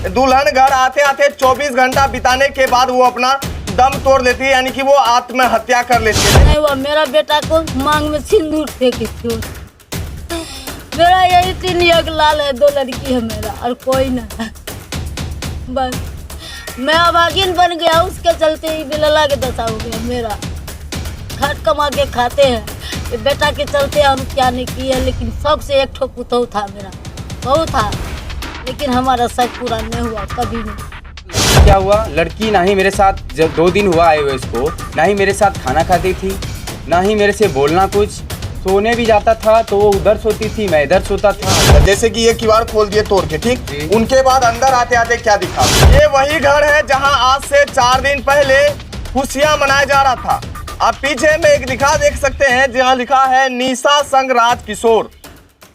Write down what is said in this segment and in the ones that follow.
दुल्हन घर आते आते 24 घंटा बिताने के बाद वो अपना दम तोड़ लेती है, यानी कि वो आत्महत्या कर लेती है। नहीं हुआ, मेरा बेटा को मांग में सिंदूर फेंकी थी। मेरा यही 3 एक लाल है, 2 लड़की है मेरा, और कोई ना। बस मैं अभागिन बन गया, उसके चलते ही बिलला के दशा हो गया मेरा। खट कमा के खाते हैं, ये बेटा के चलते हम क्या नहीं किए, लेकिन सबसे एक ठो पुतौ था मेरा, बहुत था, लेकिन हमारा शक पूरा नहीं हुआ कभी नहीं। क्या हुआ, लड़की ना ही मेरे साथ जब 2 दिन हुआ आए हुए इसको, ना ही मेरे साथ खाना खाती थी, ना ही मेरे से बोलना कुछ। सोने भी जाता था तो वो उधर सोती थी, मैं इधर सोता था। जैसे कि ये किवाड़ खोल दिए तोड़ के, ठीक। उनके बाद अंदर आते आते क्या दिखा, ये वही घर है जहां आज से 4 दिन पहले खुशियां मनाया जा रहा था। आप पीछे में एक लिखा देख सकते हैं, जहां लिखा है निशा संग राजकिशोर।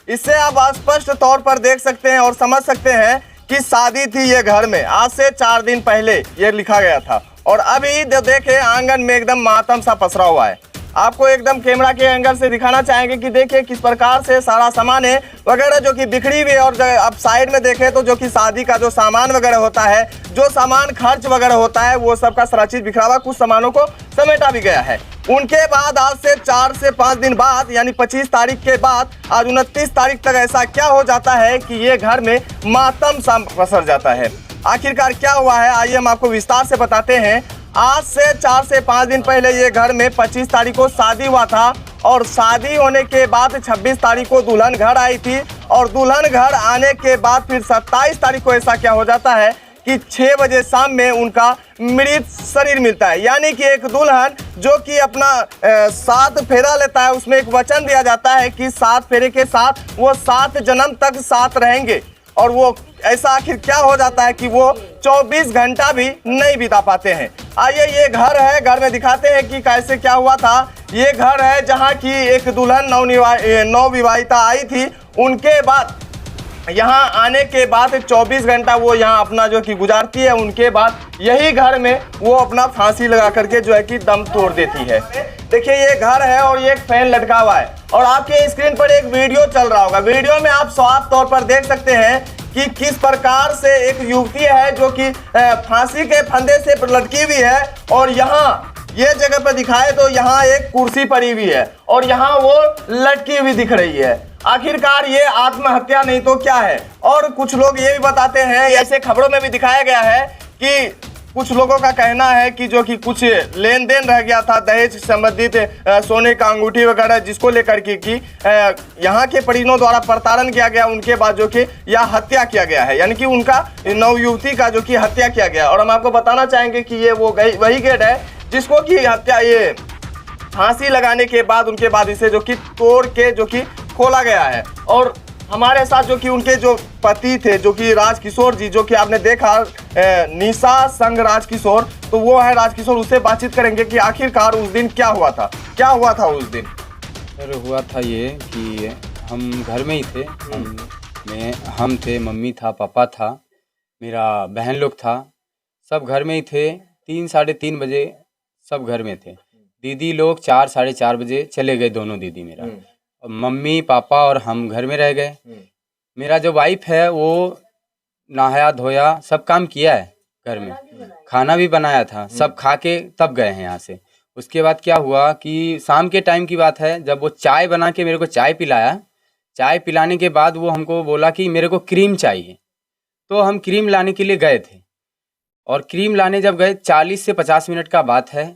इससे आप स्पष्ट तौर पर देख सकते हैं और समझ सकते हैं कि शादी थी ये घर में आज से 4 दिन पहले, ये लिखा गया था। और अभी देखे आंगन में एकदम मातम सा पसरा हुआ है। आपको एकदम कैमरा के एंगल से दिखाना चाहेंगे कि देखिए किस प्रकार से सारा सामान है वगैरह जो कि बिखरी हुई है। और अब साइड में देखें तो जो कि शादी का जो सामान वगैरह होता है, जो सामान खर्च वगैरह होता है, वो सबका सारा चीज बिखरा हुआ, कुछ सामानों को समेटा भी गया है। उनके बाद आज से 4 से 5 दिन बाद, यानी 25 तारीख के बाद आज 29 तारीख तक ऐसा क्या हो जाता है कि ये घर में मातम सा पसर जाता है। आखिरकार क्या हुआ है, आइए हम आपको विस्तार से बताते हैं। आज से 4 से 5 दिन पहले ये घर में 25 तारीख को शादी हुआ था, और शादी होने के बाद 26 तारीख को दुल्हन घर आई थी। और दुल्हन घर आने के बाद फिर 27 तारीख को ऐसा क्या हो जाता है कि 6 बजे शाम में उनका मृत शरीर मिलता है। यानी कि एक दुल्हन जो कि अपना 7 फेरा लेता है, उसमें एक वचन दिया जाता है कि 7 फेरे के साथ वो 7 जन्म तक साथ रहेंगे। और वो ऐसा आखिर क्या हो जाता है कि वो 24 घंटा भी नहीं बिता पाते हैं। आइए ये घर है, घर में दिखाते हैं कि कैसे क्या हुआ था। ये घर है जहां की एक दुल्हन नवविवाहिता आई थी। उनके बाद यहाँ आने के बाद 24 घंटा वो यहाँ अपना जो कि गुजारती है। उनके बाद यही घर में वो अपना फांसी लगा करके जो है कि दम तोड़ देती है। देखिए ये घर है और ये एक फैन लटका हुआ है, और आपके स्क्रीन पर एक वीडियो चल रहा होगा। वीडियो में आप साफ तौर पर देख सकते हैं कि किस प्रकार से एक युवती है जो कि फांसी के फंदे से लटकी हुई है। और यहाँ ये जगह पर दिखाए तो यहाँ एक कुर्सी पड़ी हुई है और यहाँ वो लटकी हुई दिख रही है। आखिरकार ये आत्महत्या नहीं तो क्या है। और कुछ लोग ये भी बताते हैं, ऐसे खबरों में भी दिखाया गया है कि कुछ लोगों का कहना है कि जो कि कुछ लेन देन रह गया था दहेज संबंधित सोने का अंगूठी वगैरह, जिसको लेकर कि यहाँ के परिजनों द्वारा प्रताड़न किया गया। उनके बाद जो कि यह हत्या किया गया है, यानी कि उनका नवयुवती का जो कि हत्या किया गया। और हम आपको बताना चाहेंगे कि ये वो वही गेट है जिसको कि हत्या, ये फांसी लगाने के बाद उनके बाद इसे जो कि तोड़ के जो कि खोला गया है। और हमारे साथ जो कि उनके जो पति थे जो कि राजकिशोर जी, जो कि आपने देखा निशा संग राजकिशोर, तो वो है राजकिशोर। उससे बातचीत करेंगे कि आखिरकार उस दिन क्या हुआ था, क्या हुआ था उस दिन। सर हुआ था ये कि हम घर में ही थे, हम थे, मम्मी था, पापा था, मेरा बहन लोग था, सब घर में ही थे। 3 साढ़े 3 बजे सब घर में थे। दीदी लोग 4 साढ़े 4 बजे चले गए, दोनों दीदी मेरा। मम्मी पापा और हम घर में रह गए। मेरा जो वाइफ है वो नहाया धोया सब काम किया है, घर में खाना भी बनाया था, सब खा के तब गए हैं यहाँ से। उसके बाद क्या हुआ कि शाम के टाइम की बात है, जब वो चाय बना के मेरे को चाय पिलाया। चाय पिलाने के बाद वो हमको बोला कि मेरे को क्रीम चाहिए, तो हम क्रीम लाने के लिए गए थे। और क्रीम लाने जब गए 40 से 50 मिनट का बात है,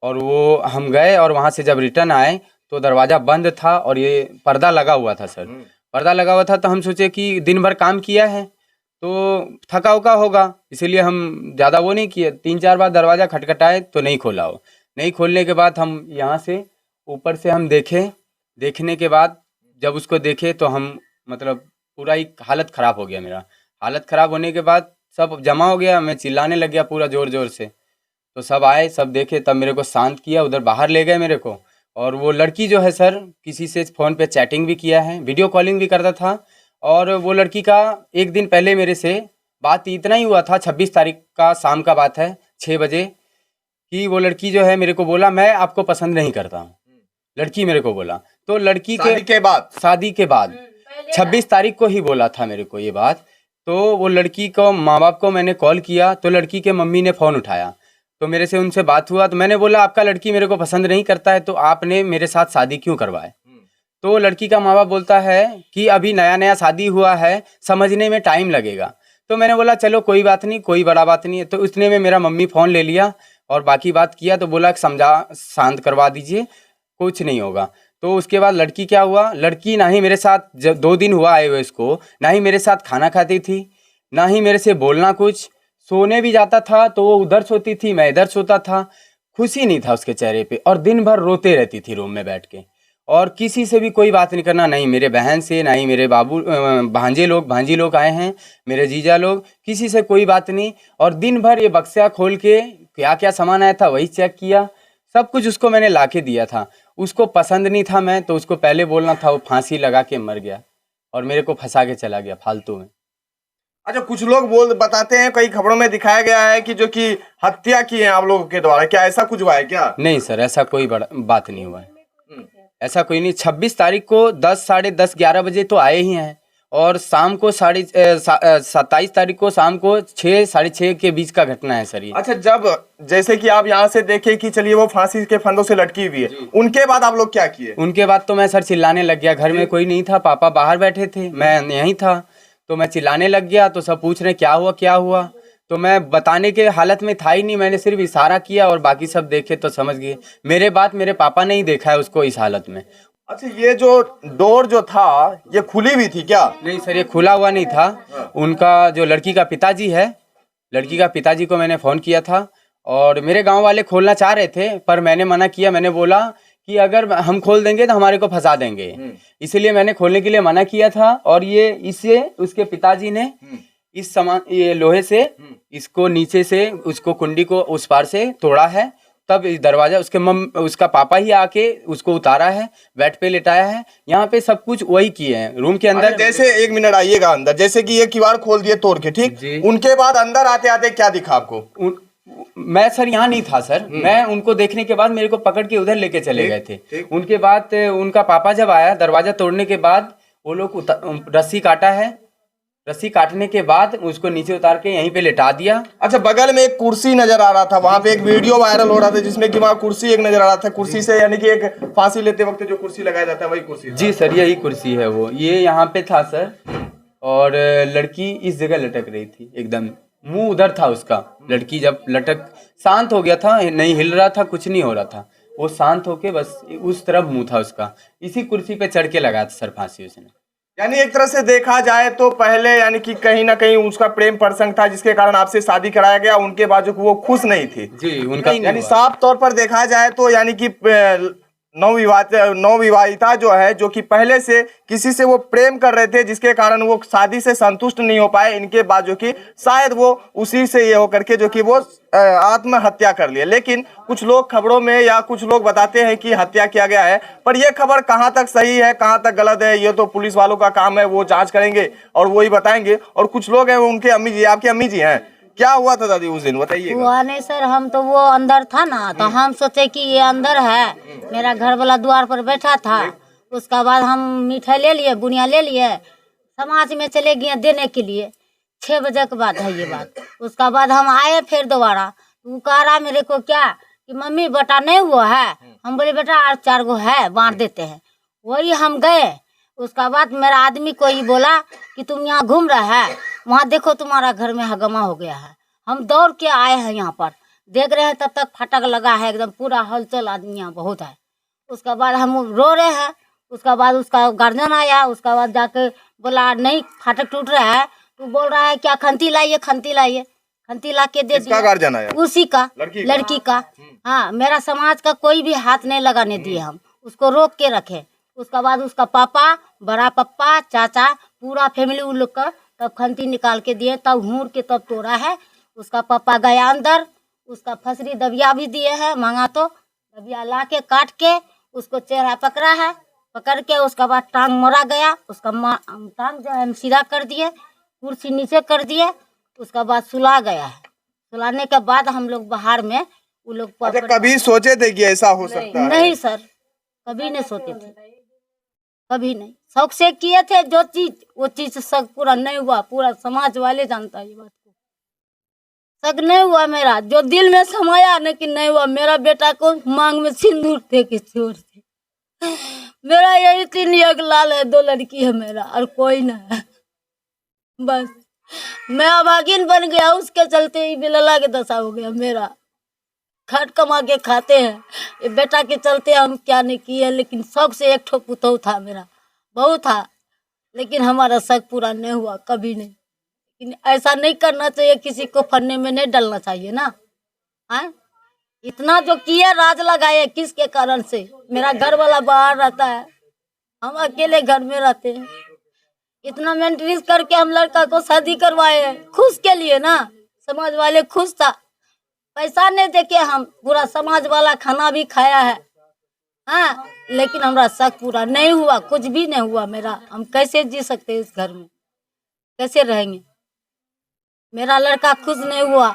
और वो हम गए और वहाँ से जब रिटर्न आए तो दरवाज़ा बंद था और ये पर्दा लगा हुआ था। सर पर्दा लगा हुआ था, तो हम सोचे कि दिन भर काम किया है तो थका उका होगा, इसीलिए हम ज़्यादा वो नहीं किए। 3-4 बार दरवाज़ा खटखटाए तो नहीं खोला हो। नहीं खोलने के बाद हम यहाँ से ऊपर से हम देखने के बाद जब उसको देखे तो हम मतलब पूरा ही हालत ख़राब हो गया। मेरा हालत ख़राब होने के बाद सब जमा हो गया, मैं चिल्लाने लग गया पूरा ज़ोर ज़ोर से। तो सब आए, सब देखे, तब मेरे को शांत किया, उधर बाहर ले गए मेरे को। और वो लड़की जो है सर, किसी से फ़ोन पे चैटिंग भी किया है, वीडियो कॉलिंग भी करता था। और वो लड़की का एक दिन पहले मेरे से बात इतना ही हुआ था, 26 तारीख का शाम का बात है 6 बजे, कि वो लड़की जो है मेरे को बोला मैं आपको पसंद नहीं करता हूँ। लड़की मेरे को बोला, तो लड़की शादी के बाद 26 तारीख को ही बोला था मेरे को ये बात। तो वो लड़की को माँ बाप को मैंने कॉल किया तो लड़की के मम्मी ने फ़ोन उठाया, तो मेरे से उनसे बात हुआ। तो मैंने बोला आपका लड़की मेरे को पसंद नहीं करता है तो आपने मेरे साथ शादी क्यों करवाए। तो लड़की का माँ बाप बोलता है कि अभी नया नया शादी हुआ है, समझने में टाइम लगेगा। तो मैंने बोला चलो कोई बात नहीं, कोई बड़ा बात नहीं है। तो उतने में मेरा मम्मी फ़ोन ले लिया और बाकी बात किया, तो बोला समझा शांत करवा दीजिए, कुछ नहीं होगा। तो उसके बाद लड़की क्या हुआ, लड़की ना ही मेरे साथ, जब 2 दिन हुआ आए हुए इसको, ना ही मेरे साथ खाना खाती थी, ना ही मेरे से बोलना कुछ। सोने भी जाता था तो वो उधर सोती थी, मैं इधर सोता था। खुशी नहीं था उसके चेहरे पे और दिन भर रोते रहती थी रूम में बैठ के। और किसी से भी कोई बात नहीं करना, नहीं मेरे बहन से, ना ही मेरे भांजी लोग आए हैं, मेरे जीजा लोग, किसी से कोई बात नहीं। और दिन भर ये बक्सा खोल के क्या क्या सामान आया था वही चेक किया, सब कुछ उसको मैंने ला के दिया था। उसको पसंद नहीं था मैं तो उसको पहले बोलना था, वो फांसी लगा के मर गया और मेरे को फंसा के चला गया फालतू में। अच्छा, कुछ लोग बताते हैं, कई खबरों में दिखाया गया है कि जो कि हत्या की है आप लोगों के द्वारा, क्या ऐसा कुछ हुआ है क्या? नहीं सर, ऐसा कोई बड़ा बात नहीं हुआ है, ऐसा कोई नहीं। 26 तारीख को 10, साढ़े 10, 11 बजे तो आए ही हैं और शाम को 27 तारीख को शाम को 6, साढ़े 6 के बीच का घटना है सर ये। अच्छा, जब जैसे कि आप यहाँ से देखे कि चलिए वो फांसी के फंदों से लटकी हुई है, उनके बाद आप लोग क्या किए? उनके बाद तो मैं सर चिल्लाने लग गया, घर में कोई नहीं था, पापा बाहर बैठे थे, मैं यहीं था, तो मैं चिल्लाने लग गया। तो सब पूछ रहे क्या हुआ क्या हुआ, तो मैं बताने के हालत में था ही नहीं, मैंने सिर्फ इशारा किया और बाकी सब देखे तो समझ गए। मेरे बात मेरे पापा ने ही देखा है उसको इस हालत में। अच्छा, ये जो डोर जो था ये खुली हुई थी क्या? नहीं सर, ये खुला हुआ नहीं था। उनका जो लड़की का पिताजी है, लड़की का पिताजी को मैंने फ़ोन किया था और मेरे गांव वाले खोलना चाह रहे थे पर मैंने मना किया। मैंने बोला कि अगर हम खोल देंगे तो हमारे को फंसा देंगे, इसलिए मैंने खोलने के लिए मना किया था। और ये इससे उसके पिताजी ने इस सामान, ये लोहे से इसको नीचे से उसको कुंडी को उस पार से तोड़ा है, तब इस दरवाजा उसका पापा ही आके उसको उतारा है, बेड पे लेटाया है। यहाँ पे सब कुछ वही किए हैं रूम के अंदर। जैसे 1 मिनट आइएगा अंदर, जैसे कि ये किवाड़ खोल दिए तोड़ के, ठीक, उनके बाद अंदर आते आते क्या दिखा आपको? मैं सर यहाँ नहीं था सर, मैं उनको देखने के बाद मेरे को पकड़ के उधर लेके चले गए थे। उनके बाद उनका पापा जब आया दरवाजा तोड़ने के बाद, वो लोग रस्सी काटा है, रस्सी काटने के बाद उसको नीचे उतार के यहीं पे लेटा दिया। अच्छा, बगल में एक कुर्सी नजर आ रहा था, वहां पे एक वीडियो वायरल हो रहा था जिसमें कि वहां कुर्सी एक नजर आ रहा था, कुर्सी से यानी कि एक फांसी लेते वक्त जो कुर्सी लगाया जाता है वही कुर्सी? जी सर, यही कुर्सी है वो, ये यहाँ पे था सर। और लड़की इस जगह लटक रही थी, एकदम मुंह उधर था उसका। लड़की जब लटक शांत हो गया था, नहीं हिल रहा था, कुछ नहीं हो रहा था, वो शांत होके बस उस तरफ मुंह था उसका। इसी कुर्सी पे चढ़ के लगाया था सर फांसी उसने। यानी एक तरह से देखा जाए तो पहले यानी कि कहीं ना कहीं उसका प्रेम प्रसंग था जिसके कारण आपसे शादी कराया गया, उनके बाद जो वो खुश नहीं थी। जी, उनका यानी साफ तौर पर देखा जाए तो यानी कि नवविवाहिता जो है, जो कि पहले से किसी से वो प्रेम कर रहे थे जिसके कारण वो शादी से संतुष्ट नहीं हो पाए, इनके बाद जो कि शायद वो उसी से ये होकर के जो कि वो आत्महत्या कर लिए। लेकिन कुछ लोग खबरों में या कुछ लोग बताते हैं कि हत्या किया गया है, पर यह खबर कहां तक सही है कहां तक गलत है ये तो पुलिस वालों का काम है, वो जांच करेंगे और वो ही बताएंगे। और कुछ लोग हैं वो उनके अम्मी जी, आपकी अम्मी जी हैं, क्या हुआ था दादी उस दिन बताइए? हुआ नहीं सर, हम तो वो अंदर था ना, तो हम सोचे कि ये अंदर है, मेरा घर वाला द्वार पर बैठा था। उसका बाद हम मिठाई ले लिए, बुनिया ले लिए, समाज में चले गए देने के लिए। 6 बजे के बाद है ये बात। उसका बाद हम आए फिर दोबारा, वो कह रहा मेरे को क्या कि मम्मी बेटा नहीं हुआ है। हम बोले बेटा और 4 गो है, बांट देते हैं। वही हम गए। उसका बाद मेरा आदमी को ही बोला कि तुम यहाँ घूम रहा है, वहाँ देखो तुम्हारा घर में हंगामा हो गया है। हम दौड़ के आए हैं यहाँ पर, देख रहे हैं तब तक फाटक लगा है, एकदम पूरा हलचल, आदमी यहाँ बहुत है। उसका बाद हम रो रहे हैं। उसका बाद उसका गार्जियन आया, उसका बाद जाके बोला नहीं फाटक टूट रहा है, तो बोल रहा है क्या खंती लाइए, खंती लाइए, खंती ला के दे दिया। गार्जियन आया? उसी का, लड़की का। हाँ, मेरा समाज का कोई भी हाथ नहीं लगाने दिए, हम उसको रोक के रखे। उसका बाद उसका पापा, बड़ा पप्पा, चाचा, पूरा फैमिली उन लोग का तब खंती निकाल के दिए, तब हूर के तब तोड़ा है। उसका पापा गया अंदर, उसका फसरी दबिया भी दिए है, मांगा तो दबिया ला के काट के उसको चेहरा पकड़ा है, पकड़ के उसका बाद टांग मोड़ा गया। उसका टांग जो है हम सीधा कर दिए, कुर्सी नीचे कर दिए। उसका बाद सुला गया है। सुलाने के बाद हम लोग बाहर में वो लोग। अच्छा, कभी सोचे थे कि ऐसा हो सकता है? नहीं सर, कभी नहीं सोचे थे, कभी नहीं। शौक से किए थे जो चीज, वो चीज शक पूरा नहीं हुआ। पूरा समाज वाले जानता है ये बात को। शक नहीं हुआ मेरा, जो दिल में समाया लेकिन नहीं हुआ। मेरा बेटा को मांग में सिंदूर थे किसी और से। मेरा यही 3 एक लाल है, 2 लड़की है मेरा, और कोई ना है। बस मैं अभागिन बन गया, उसके चलते ही बिलला के दशा हो गया मेरा। खट कमा के खाते हैं, ये बेटा के चलते हम क्या नहीं किए। लेकिन शौक से एक ठो पुतौ था मेरा, बहू था, लेकिन हमारा शक पूरा नहीं हुआ कभी नहीं। लेकिन ऐसा नहीं करना चाहिए, किसी को फन्ने में नहीं डालना चाहिए ना। हाँ, इतना जो किए राज लगाए किसके कारण से? मेरा घर वाला बाहर रहता है, हम अकेले घर में रहते हैं। इतना मेंटेनेंस करके हम लड़का को शादी करवाए, खुश के लिए ना। समाज वाले खुश था, पैसा नहीं देके हम पूरा समाज वाला खाना भी खाया है। हाँ, लेकिन हमारा शक पूरा नहीं हुआ, कुछ भी नहीं हुआ मेरा। हम कैसे जी सकते इस घर में, कैसे रहेंगे? मेरा लड़का खुश नहीं हुआ,